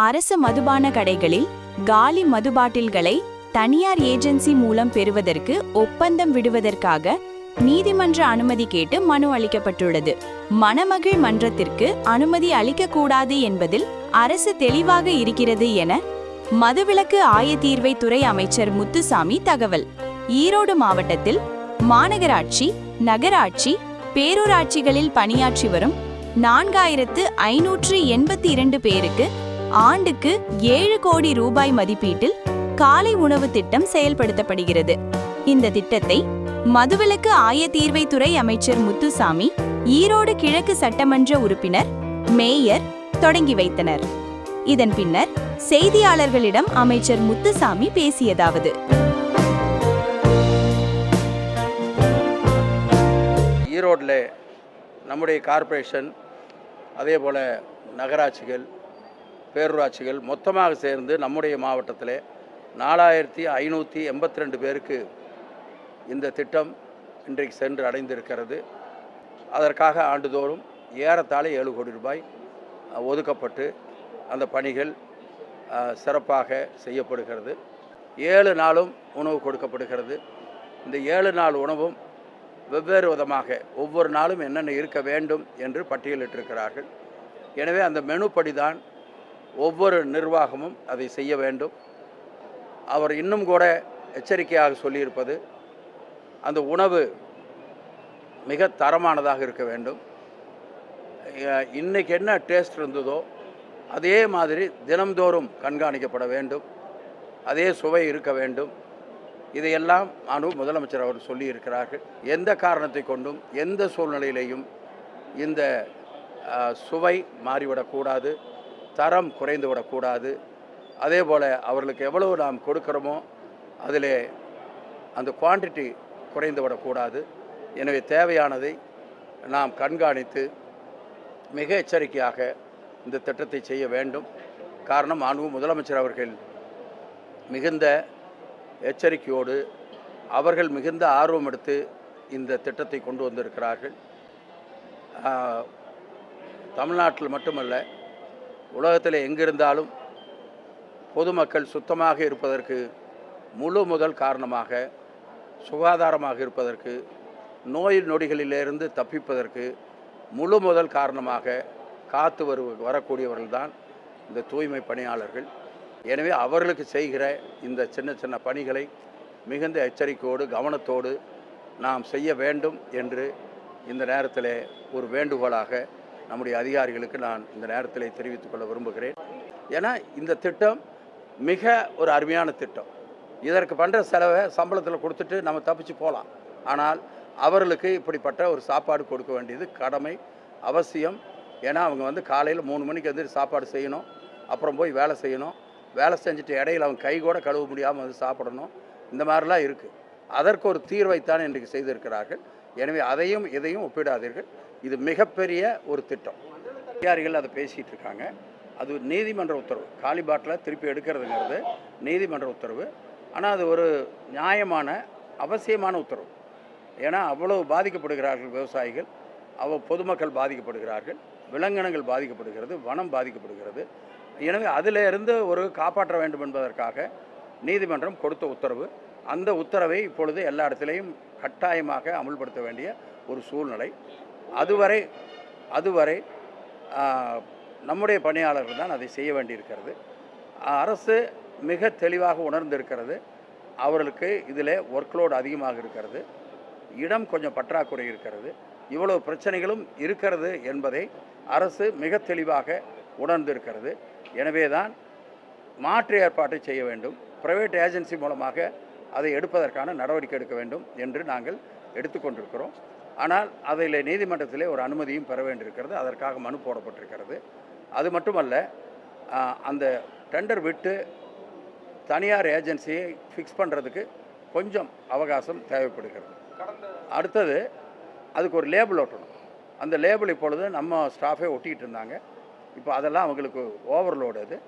அரசு மதுபான கடைகளில் காலி மதுபாட்டில்களை தனியார் ஏஜென்சி மூலம் பெறுவதற்கு ஒப்பந்தம் விடுவதற்காக நீதிமன்ற அனுமதி கேட்டு மனு அளிக்கப்பட்டுள்ளது. மணமகள் மன்றத்திற்கு அனுமதி அளிக்கக்கூடாது என்பதில் அரசு தெளிவாக இருக்கிறது என மதுவிலக்கு ஆயத்தீர்வைத்துறை அமைச்சர் முத்துசாமி தகவல். ஈரோடு மாவட்டத்தில் மாநகராட்சி, நகராட்சி, பேரூராட்சிகளில் பணியாற்றி வரும் 4582 பேருக்கு ஆண்டுக்கு 7 கோடி ரூபாய் மதிப்பீட்டில் காலை உணவு திட்டம் செயல்படுத்தப்படுகிறது. இந்த திட்டத்தை மதுவிலக்கு ஆயத்தீர்வைத்துறை அமைச்சர் முத்துசாமி, ஈரோடு கிழக்கு சட்டமன்ற உறுப்பினர், மேயர் தொடங்கி வைத்தனர். இதன் பின்னர் செய்தியாளர்களிடம் அமைச்சர் முத்துசாமி பேசியதாவது: ஈரோட்டில் நம்முடைய கார்ப்பரேஷன், அதே போல் நகராட்சிகள், பேரூராட்சிகள் மொத்தமாக சேர்ந்து நம்முடைய மாவட்டத்தில் 4582 பேருக்கு இந்த திட்டம் இன்றைக்கு சென்று அடைந்திருக்கிறது. அதற்காக ஆண்டுதோறும் ஏறத்தாழ 7 கோடி ரூபாய் ஒதுக்கப்பட்டு அந்த பணிகள் சிறப்பாக செய்யப்படுகிறது. 7 நாளும் உணவு கொடுக்கப்படுகிறது. இந்த 7 நாள் உணவும் வெவ்வேறு விதமாக ஒவ்வொரு நாளும் என்னென்ன இருக்க வேண்டும் என்று பட்டியலிட்டிருக்கிறார்கள். எனவே அந்த மெனுப்படி தான் ஒவ்வொரு நிர்வாகமும் அதை செய்ய வேண்டும். அவர் இன்னும் கூட எச்சரிக்கையாக சொல்லியிருப்பது, அந்த உணவு மிக தரமானதாக இருக்க வேண்டும். இன்றைக்கி என்ன டேஸ்ட் இருந்ததோ அதே மாதிரி தினம்தோறும் கண்காணிக்கப்பட வேண்டும். அதே சுவை இருக்க வேண்டும். இதையெல்லாம் முதலமைச்சர் அவர் சொல்லியிருக்கிறார்கள். எந்த காரணத்தை கொண்டும் எந்த சூழ்நிலையிலையும் இந்த சுவை மாறிவிடக்கூடாது, தரம் குறைந்துவிடக்கூடாது. அதே போல் அவர்களுக்கு எவ்வளவு நாம் கொடுக்குறோமோ அதில் அந்த குவான்டிட்டி குறைந்து விடக்கூடாது. எனவே தேவையானதை நாம் கண்காணித்து மிக எச்சரிக்கையாக இந்த திட்டத்தை செய்ய வேண்டும். காரணம், முதலமைச்சர் அவர்கள் மிகுந்த எச்சரிக்கையோடு, அவர்கள் மிகுந்த ஆர்வம் எடுத்து இந்த திட்டத்தை கொண்டு வந்திருக்கிறார்கள். தமிழ்நாட்டில் மட்டுமல்ல, உலகத்தில் எங்கிருந்தாலும் பொதுமக்கள் சுத்தமாக இருப்பதற்கு முழு முதல் காரணமாக, சுகாதாரமாக இருப்பதற்கு, நோய் நொடிகளிலிருந்து தப்பிப்பதற்கு முழு முதல் காரணமாக காத்து வரக்கூடியவர்கள்தான் இந்த தூய்மை பணியாளர்கள். எனவே அவர்களுக்கு செய்கிற இந்த சின்ன சின்ன பணிகளை மிகுந்த எச்சரிக்கையோடு கவனத்தோடு நாம் செய்ய வேண்டும் என்று இந்த நேரத்தில் ஒரு வேண்டுகோளாக நம்முடைய அதிகாரிகளுக்கு நான் இந்த நேரத்தில் தெரிவித்துக் கொள்ள விரும்புகிறேன். ஏன்னா இந்த திட்டம் மிக ஒரு அருமையான திட்டம். இதற்கு பண்ணுற செலவை சம்பளத்தில் கொடுத்துட்டு நம்ம தப்பிச்சு போகலாம். ஆனால் அவர்களுக்கு இப்படிப்பட்ட ஒரு சாப்பாடு கொடுக்க வேண்டியது கடமை, அவசியம். ஏன்னா அவங்க காலையில் 3 மணிக்கு சாப்பாடு செய்யணும், அப்புறம் போய் வேலை செய்யணும். வேலை செஞ்சுட்டு இடையில் அவங்க கை கூட கழுவ முடியாமல் சாப்பிடணும். இந்த மாதிரிலாம் இருக்குது. அதற்கு ஒரு தீர்வைத்தான் இன்றைக்கு செய்திருக்கிறார்கள். எனவே அதையும் இதையும் ஒப்பிடாதீர்கள். இது மிகப்பெரிய ஒரு திட்டம். அதிகாரிகள் அதை பேசிகிட்டு இருக்காங்க. அது நீதிமன்ற உத்தரவு. காலி பாட்டில் திருப்பி எடுக்கிறதுங்கிறது நீதிமன்ற உத்தரவு. ஆனால் அது ஒரு நியாயமான, அவசியமான உத்தரவு. ஏன்னா அவ்வளவு பாதிக்கப்படுகிறார்கள் விவசாயிகள், பொதுமக்கள் பாதிக்கப்படுகிறார்கள், விலங்கினங்கள் பாதிக்கப்படுகிறது, வனம் பாதிக்கப்படுகிறது. எனவே அதிலிருந்து ஒரு காப்பாற்ற வேண்டும் என்பதற்காக நீதிமன்றம் கொடுத்த உத்தரவு. அந்த உத்தரவை இப்பொழுது எல்லா இடத்துலையும் கட்டாயமாக அமுல்படுத்த வேண்டிய ஒரு சூழ்நிலை. அதுவரை நம்முடைய பணியாளர்கள் தான் அதை செய்ய வேண்டியிருக்கிறது. அரசு மிக தெளிவாக உணர்ந்திருக்கிறது. அவர்களுக்கு இதில் ஒர்க்லோடு அதிகமாக இருக்கிறது, இடம் கொஞ்சம் பற்றாக்குறை இருக்கிறது, இவ்வளவு பிரச்சனைகளும் இருக்கிறது என்பதை அரசு மிக தெளிவாக உணர்ந்திருக்கிறது. எனவே தான் மாற்று ஏற்பாட்டை செய்ய வேண்டும், பிரைவேட் ஏஜென்சி மூலமாக அதை எடுப்பதற்கான நடவடிக்கை எடுக்க வேண்டும் என்று நாங்கள் எடுத்துக்கொண்டிருக்கிறோம். ஆனால் அதில் நீதிமன்றத்திலே ஒரு அனுமதியும் பெற வேண்டியிருக்கிறது. அதற்காக மனு போடப்பட்டிருக்கிறது. அது மட்டுமல்ல, அந்த டெண்டர் விட்டு தனியார் ஏஜென்சியை ஃபிக்ஸ் பண்ணுறதுக்கு கொஞ்சம் அவகாசம் தேவைப்படுகிறது. அடுத்தது அதுக்கு ஒரு லேபிள் ஒட்டணும். அந்த லேபிள் இப்பொழுது நம்ம ஸ்டாஃபே ஒட்டிக்கிட்டு இருந்தாங்க. இப்போ அதெல்லாம் அவங்களுக்கு ஓவர்லோடு. அது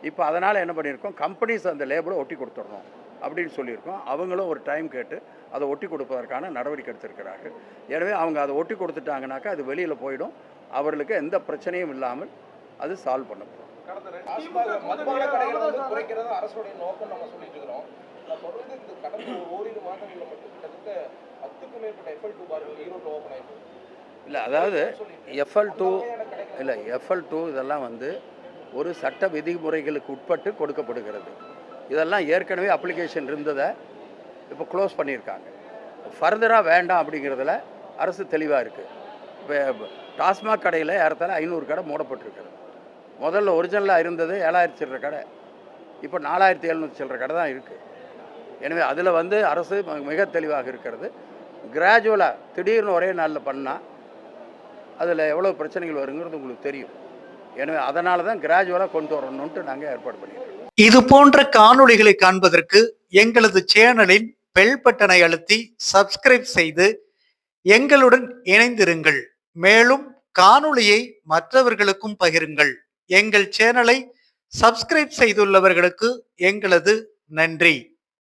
இப்போ அதனால் என்ன பண்ணியிருக்கோம், கம்பெனிஸ் அந்த லேபிளை ஒட்டி கொடுத்துட்றோம் அப்படின்னு சொல்லியிருக்கோம். அவங்களும் ஒரு டைம் கேட்டு அதை ஒட்டி கொடுப்பதற்கான நடவடிக்கை எடுத்திருக்கிறார்கள். எனவே அவங்க அதை ஒட்டி கொடுத்துட்டாங்கனாக்கா அது வெளியில் போயிடும். அவர்களுக்கு எந்த பிரச்சனையும் இல்லாமல் அது சால்வ் பண்ணப்படும். மதுபான கடைகளை வந்து குறைக்கிறது அரசுடைய நோக்கம் நம்ம சொல்லிட்டு இருக்கிறோம். தொடர்ந்து இந்த கடந்த ஓரிரு மாதங்களில் மட்டும் கிட்டத்தட்ட 10க்கும் மேற்பட்ட FL2 பார்கள் ஈரோட்டில் ஓப்பன் ஆயிருக்கு. இல்லை, அதாவது FL2 இல்லை, FL2 இதெல்லாம் வந்து ஒரு சட்ட விதிமுறைகளுக்கு உட்பட்டு கொடுக்கப்படுகிறது. இதெல்லாம் ஏற்கனவே அப்ளிகேஷன் இருந்ததை இப்போ க்ளோஸ் பண்ணியிருக்காங்க. ஃபர்தராக வேண்டாம் அப்படிங்கிறதுல அரசு தெளிவாக இருக்குது. இப்போ டாஸ்மாக் கடையில் ஏறத்தாழ 500 கடை மூடப்பட்டிருக்கிறது. முதல்ல ஒரிஜினலாக இருந்தது 7000 சில்லற கடை, இப்போ 4700 சில்லற கடை தான் இருக்குது. எனவே அதில் வந்து அரசு மிக தெளிவாக இருக்கிறது. கிராஜுவலாக திடீர்னு ஒரே நாளில் பண்ணால் அதில் எவ்வளோ பிரச்சனைகள் வருங்கிறது உங்களுக்கு தெரியும். எனவே அதனால தான் கிராஜுவலாக கொண்டு வரணுன்ட்டு நாங்கள் ஏற்பாடு பண்ணியிருக்கோம். இது போன்ற காணொளிகளை காண்பதற்கு எங்களது சேனலின் பெல் பட்டனை அழுத்தி சப்ஸ்கிரைப் செய்து எங்களுடன் இணைந்திருங்கள். மேலும் காணொளியை மற்றவர்களுக்கும் பகிருங்கள். எங்கள் சேனலை சப்ஸ்கிரைப் செய்துள்ளவர்களுக்கு எங்களது நன்றி.